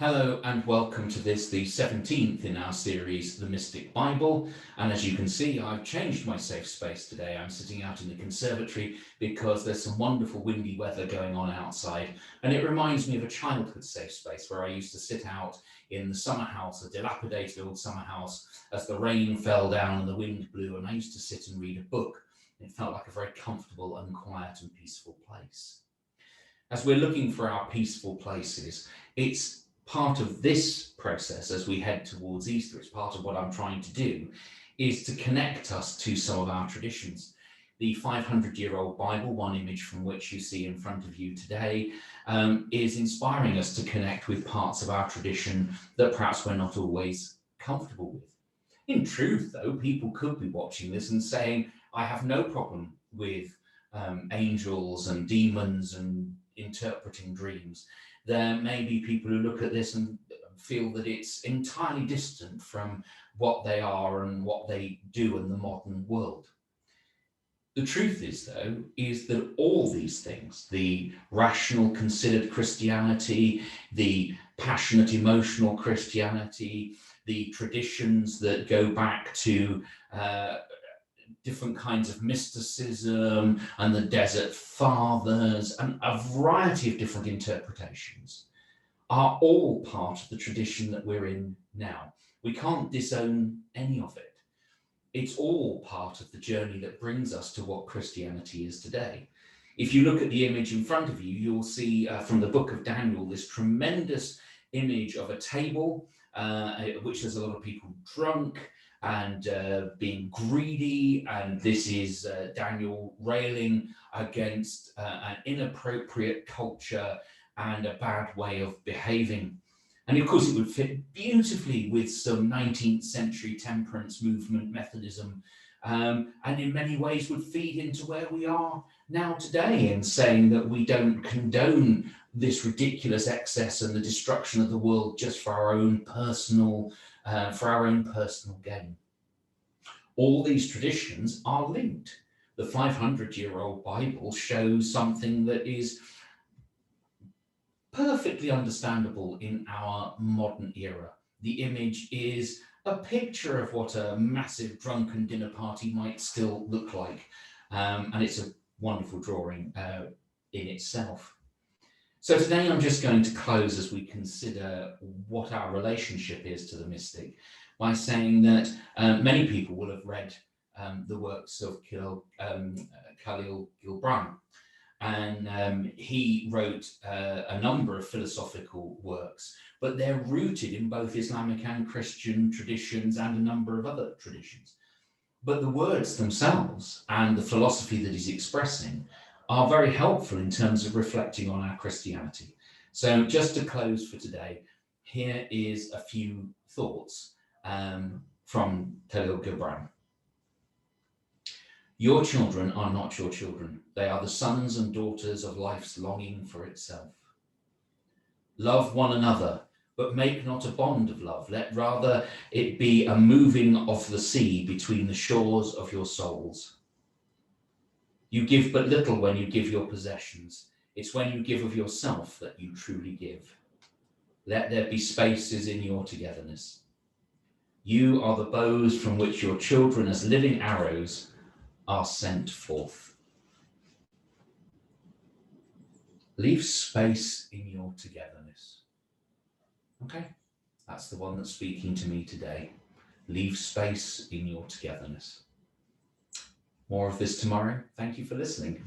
Hello and welcome to this, the 17th in our series, The Mystic Bible. And as you can see, I've changed my safe space today. I'm sitting out in the conservatory because there's some wonderful windy weather going on outside. And it reminds me of a childhood safe space where I used to sit out in the summer house, a dilapidated old summer house, as the rain fell down and the wind blew. And I used to sit and read a book. It felt like a very comfortable and quiet and peaceful place. As we're looking for our peaceful places, it's part of this process as we head towards Easter, it's part of what I'm trying to do, is to connect us to some of our traditions. The 500-year-old Bible, one image from which you see in front of you today, is inspiring us to connect with parts of our tradition that perhaps we're not always comfortable with. In truth, though, people could be watching this and saying, I have no problem with angels and demons and interpreting dreams. There may be people who look at this and feel that it's entirely distant from what they are and what they do in the modern world. The truth is, though, is that all these things, the rational, considered Christianity, the passionate, emotional Christianity, the traditions that go back to different kinds of mysticism and the desert fathers and a variety of different interpretations are all part of the tradition that we're in now. We can't disown any of it. It's all part of the journey that brings us to what Christianity is today. If you look at the image in front of you, you'll see from the book of Daniel this tremendous image of a table, which there's a lot of people drunk and being greedy, and this is Daniel railing against an inappropriate culture and a bad way of behaving. And of course it would fit beautifully with some 19th century temperance movement Methodism, and in many ways would feed into where we are now today in saying that we don't condone this ridiculous excess and the destruction of the world just for our own personal gain. All these traditions are linked. The 500-year-old Bible shows something that is perfectly understandable in our modern era. The image is a picture of what a massive drunken dinner party might still look like. And it's a wonderful drawing in itself. So today I'm just going to close as we consider what our relationship is to the mystic by saying that many people will have read the works of Kahlil Gibran. And he wrote a number of philosophical works, but they're rooted in both Islamic and Christian traditions and a number of other traditions. But the words themselves and the philosophy that he's expressing are very helpful in terms of reflecting on our Christianity. So just to close for today, here is a few thoughts from Kahlil Gibran. Your children are not your children. They are the sons and daughters of life's longing for itself. Love one another, but make not a bond of love. Let rather it be a moving of the sea between the shores of your souls. You give but little when you give your possessions. It's when you give of yourself that you truly give. Let there be spaces in your togetherness. You are the bows from which your children as living arrows are sent forth. Leave space in your togetherness. Okay, that's the one that's speaking to me today. Leave space in your togetherness. More of this tomorrow. Thank you for listening.